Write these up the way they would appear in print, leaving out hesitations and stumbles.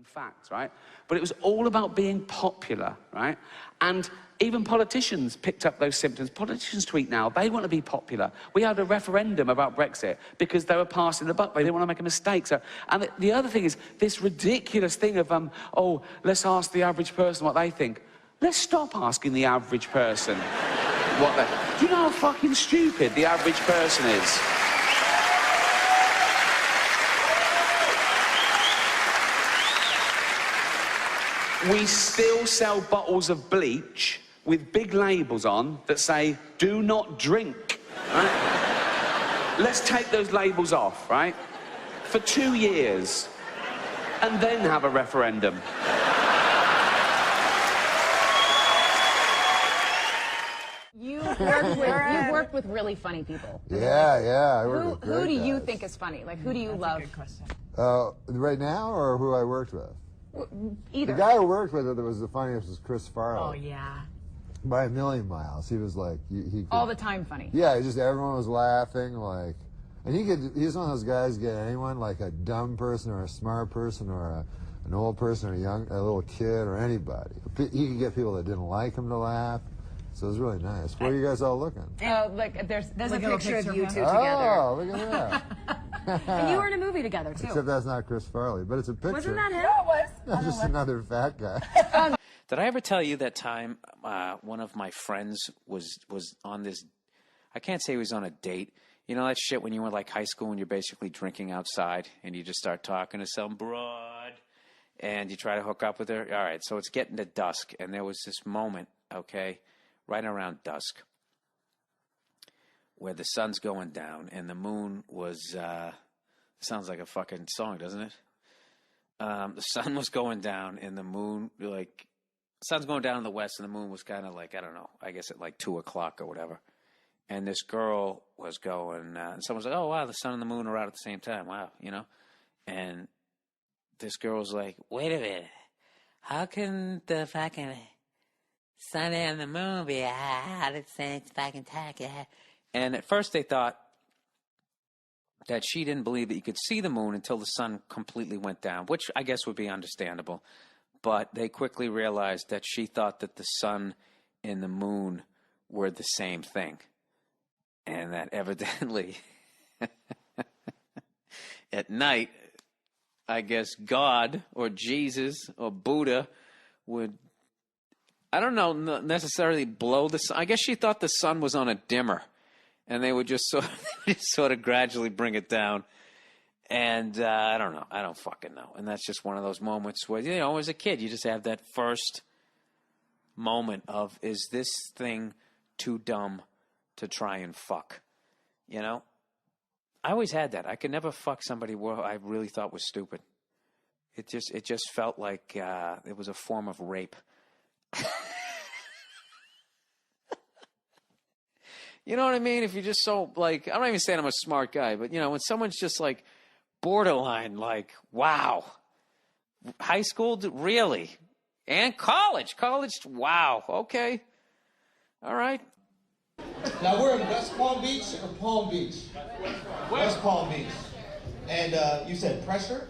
Facts, right? But it was all about being popular, right? And even politicians picked up those symptoms. Politicians tweet now, they want to be popular. We had a referendum about Brexit because they were passing the buck. They didn't want to make a mistake. So, and the other thing is this ridiculous thing of, oh, let's ask the average person what they think. Let's stop asking the average person what they... Do you know how fucking stupid the average person is? We still sell bottles of bleach with big labels on that say, do not drink, right? Let's take those labels off, right? For 2 years, and then have a referendum. You've worked with really funny people. Yeah, I work with great Who do you guys. think is funny? Like, who do you love? That's a good question. Right now, or who I worked with? Either. The guy who worked with it that was the funniest was Chris Farley. Oh, yeah. By a million miles. He was like... He could, all the time funny. Yeah, just everyone was laughing, like... And he's one of those guys get anyone, like a dumb person or a smart person or an old person or a little kid or anybody. He could get people that didn't like him to laugh. So it was really nice. Where are you guys all looking? Like, there's a picture of you two together. Oh, look at that. And you were in a movie together, too. Except that's not Chris Farley, but it's a picture. Wasn't that him? Yeah, it was. No, just another fat guy. Did I ever tell you that time one of my friends was on this, I can't say he was on a date. You know that shit when you were like high school and you're basically drinking outside and you just start talking to some broad and you try to hook up with her? All right, so it's getting to dusk and there was this moment, okay, right around dusk where the sun's going down and the moon was, sounds like a fucking song, doesn't it? The sun was going down and the moon, like, the sun's going down in the west and the moon was kind of like, I don't know, I guess at like 2 o'clock or whatever. And this girl was going, and someone's like, oh, wow, the sun and the moon are out at the same time. Wow, you know? And this girl's like, wait a minute. How can the fucking sun and the moon be out at the same fucking time? And at first they thought that she didn't believe that you could see the moon until the sun completely went down, which I guess would be understandable. But they quickly realized that she thought that the sun and the moon were the same thing. And that evidently, at night, I guess God or Jesus or Buddha would, I don't know, necessarily blow the sun. I guess she thought the sun was on a dimmer. And they would just sort of gradually bring it down. And I don't know. I don't fucking know. And that's just one of those moments where, you know, as a kid, you just have that first moment of, is this thing too dumb to try and fuck? You know? I always had that. I could never fuck somebody who I really thought was stupid. It just felt like it was a form of rape. You know what I mean? If you're just so, like, I'm not even saying I'm a smart guy, but, you know, when someone's just, like, borderline, like, wow. High school, really? And college, wow, okay. All right. Now, we're in West Palm Beach or Palm Beach? West Palm Beach. And you said pressure?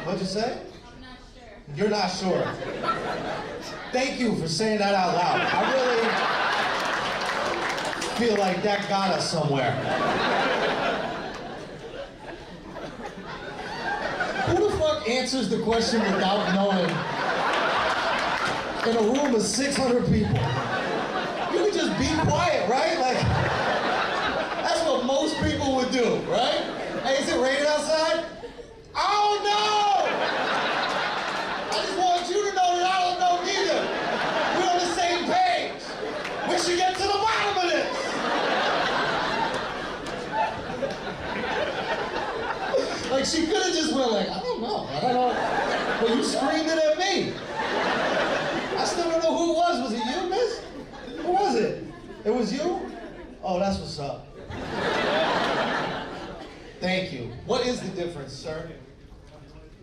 What'd you say? I'm not sure. You're not sure. Thank you for saying that out loud. I really feel like that got us somewhere. Who the fuck answers the question without knowing? In a room of 600 people. You could just be quiet, right? Like, that's what most people would do, right? Hey, is it raining outside? I don't know! I just want you to know that I don't know neither. We're on the same page. We should get to the bottom of this. Like, she could have just went like, I don't know. But you screamed it at me. I still don't know who it was. Was it you, miss? Who was it? It was you? Oh, that's what's up. Thank you. What is the difference, sir?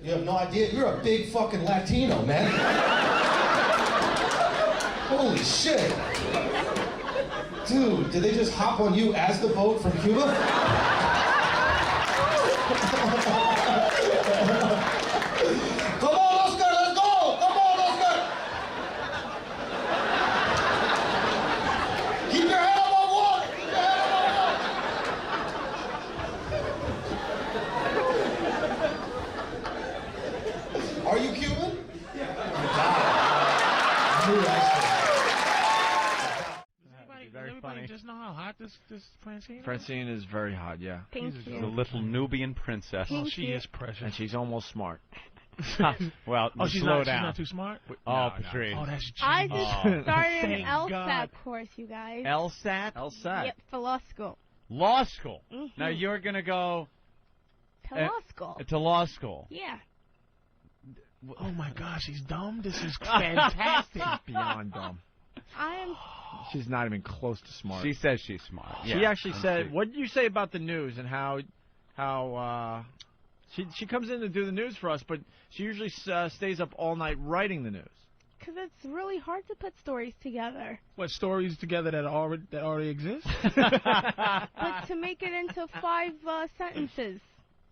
You have no idea? You're a big fucking Latino, man. Holy shit. Dude, did they just hop on you as the boat from Cuba? this Francine? Francine is very hot, yeah. Thank you. The little Nubian princess. Oh, she is precious. And she's almost smart. Well, she's slow not, down. She's not too smart? Oh, Patrice. Oh, that's genius. I just started an Thank LSAT God. course, you guys. LSAT? LSAT. Yep, for law school. Law school. Mm-hmm. Now you're going to go To law school. to law school. Yeah. Oh my gosh, she's dumb. This is fantastic. Beyond dumb. She's not even close to smart. She says she's smart. She actually said, what did you say about the news and how she comes in to do the news for us, but she usually stays up all night writing the news. Because it's really hard to put stories together. What, stories together that already exist? But to make it into 5 sentences,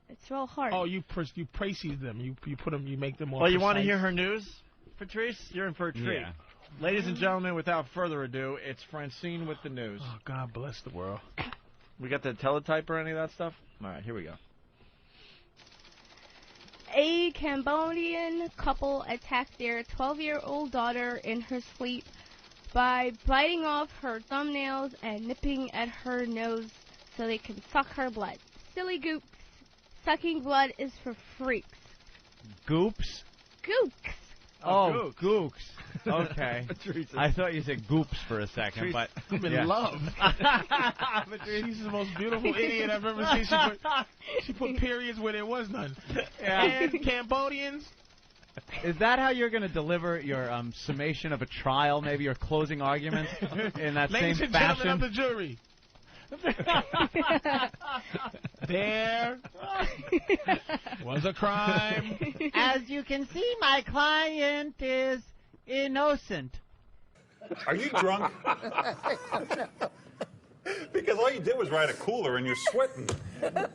it's real hard. Oh, you precis them. You put them. You make them more. Well, you want to precise. hear her news, Patrice? You're in for a treat. Yeah. Ladies and gentlemen, without further ado, it's Francine with the news. Oh, God bless the world. We got the teletype or any of that stuff? All right, here we go. A Cambodian couple attacked their 12-year-old daughter in her sleep by biting off her thumbnails and nipping at her nose so they can suck her blood. Silly goops. Sucking blood is for freaks. Goops? Gooks. Oh, gooks. Okay. I thought you said goops for a second, but I'm in love. She's the most beautiful idiot I've ever seen. She put periods where there was none. Yeah. And Cambodians. Is that how you're going to deliver your summation of a trial, maybe your closing arguments in that Ladies same and fashion? gentlemen of the jury. There was a crime. As you can see, my client is innocent. Are you drunk? Because all you did was ride a cooler and you're sweating.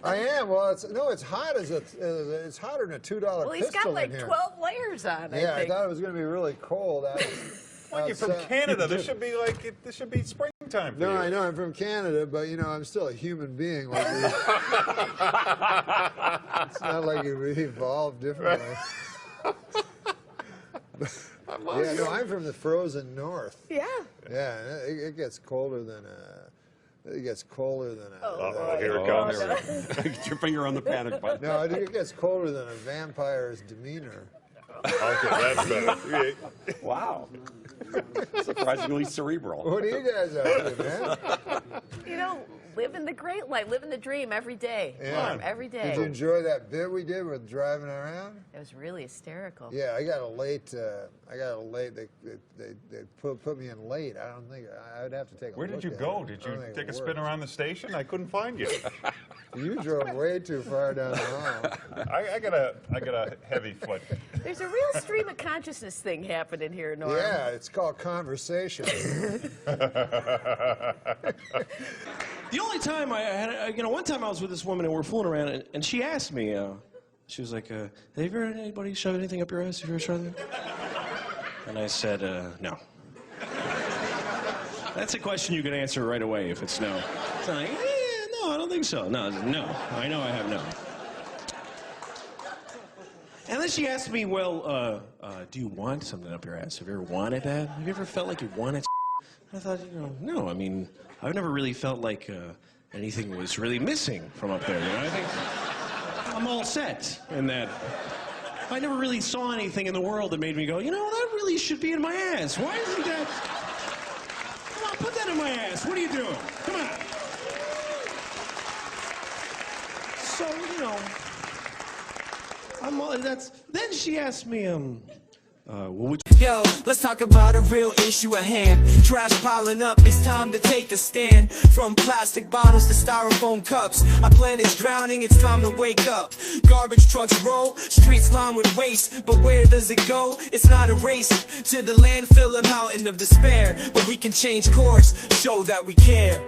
I am. Well, it's hot as it's hotter than a $2 Well, he's pistol got like in here. 12 layers on. Yeah, I think. I thought it was going to be really cold. Well, you're from Canada. This should be springtime for you. No, I know I'm from Canada, but I'm still a human being. Like it's not like we evolved differently. Yeah, no, I'm from the frozen north. Yeah. Yeah, it gets colder than It gets colder than a... here it comes. Get your finger on the panic button. No, it gets colder than a vampire's demeanor. Okay, that's better. Wow. Surprisingly cerebral. What are you guys up to, man? Living the great life, living the dream every day. Yeah. Every day. Did you enjoy that bit we did with driving around? It was really hysterical. Yeah, I got a late. They put me in late. I don't think I'd have to take. Where did you go? Did you take a spin around the station? I couldn't find you. You drove way too far down the hall. I got a heavy foot. There's a real stream of consciousness thing happening here, Norm. Yeah, it's called conversation. The only time I had, one time I was with this woman and we were fooling around, and she asked me, she was like, have you ever had anybody shove anything up your ass? Have you ever tried that? And I said, no. That's a question you can answer right away if it's no. It's like, no, I don't think so. No, I know I have no. And then she asked me, well, do you want something up your ass? Have you ever wanted that? Have you ever felt like you wanted? I thought, no. I mean, I've never really felt like anything was really missing from up there. I think I'm all set in that. I never really saw anything in the world that made me go, that really should be in my ass. Why isn't that? Come on, put that in my ass. What are you doing? Come on. So, then she asked me, what would you... Yo, let's talk about a real issue at hand. Trash piling up, it's time to take a stand. From plastic bottles to styrofoam cups, our planet's drowning, it's time to wake up. Garbage trucks roll, streets lined with waste, but where does it go? It's not a race to the landfill, a mountain of despair. But we can change course, show that we care.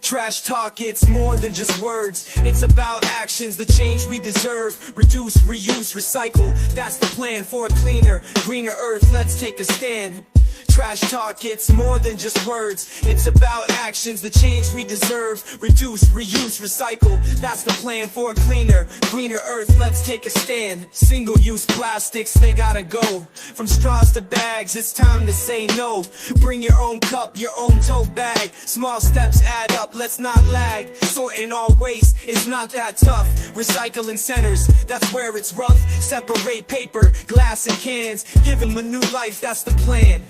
Trash talk, it's more than just words. It's about actions, the change we deserve. Reduce, reuse, recycle. That's the plan for a cleaner, greener earth. Let's take a stand. Trash talk, it's more than just words. It's about actions, the change we deserve. Reduce, reuse, recycle. That's the plan for a cleaner, greener earth. Let's take a stand. Single-use plastics, they gotta go. From straws to bags, it's time to say no. Bring your own cup, your own tote bag. Small steps add up, let's not lag. Sorting all waste is not that tough. Recycling centers, that's where it's rough. Separate paper, glass, and cans. Give them a new life, that's the plan.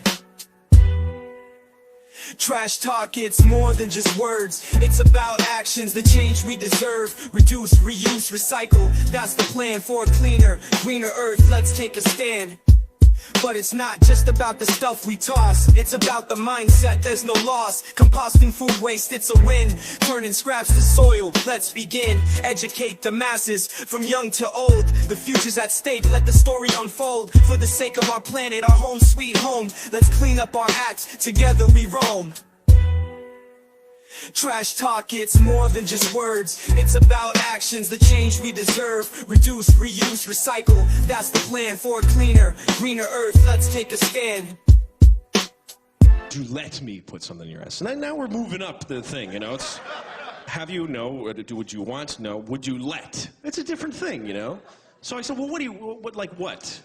Trash talk, it's more than just words. It's about actions, the change we deserve. Reduce, reuse, recycle. That's the plan for a cleaner, greener earth. Let's take a stand. But it's not just about the stuff we toss. It's about the mindset, there's no loss. Composting food waste, it's a win. Turning scraps to soil, let's begin. Educate the masses, from young to old. The future's at stake, let the story unfold. For the sake of our planet, our home sweet home. Let's clean up our acts, together we roam. Trash talk, it's more than just words. It's about actions, the change we deserve. Reduce, reuse, recycle. That's the plan for a cleaner, greener earth. Let's take a stand. You let me put something in your ass. And now we're moving up the thing, you know. It's have you? No. Would you want? No. Would you let? It's a different thing, you know. So I said, well, what?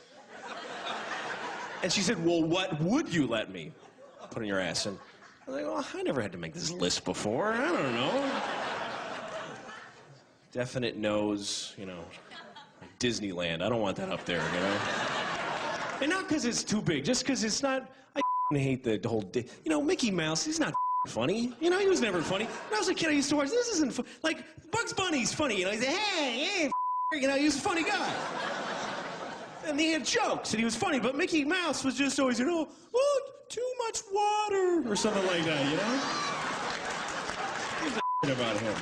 And she said, well, what would you let me put in your ass? And I'm like, well, I never had to make this list before. I don't know. Definite no's, you know. Like Disneyland. I don't want that up there, you know. And not because it's too big, just because it's not. I hate the whole. You know, Mickey Mouse. He's not funny. You know, he was never funny. When I was a kid, I used to watch. This isn't like Bugs Bunny's funny. You know, he's like, hey, you know, he was a funny guy. And he had jokes, and he was funny. But Mickey Mouse was just always, you know, oh, too much water, or something like that, you know? Here's the about him.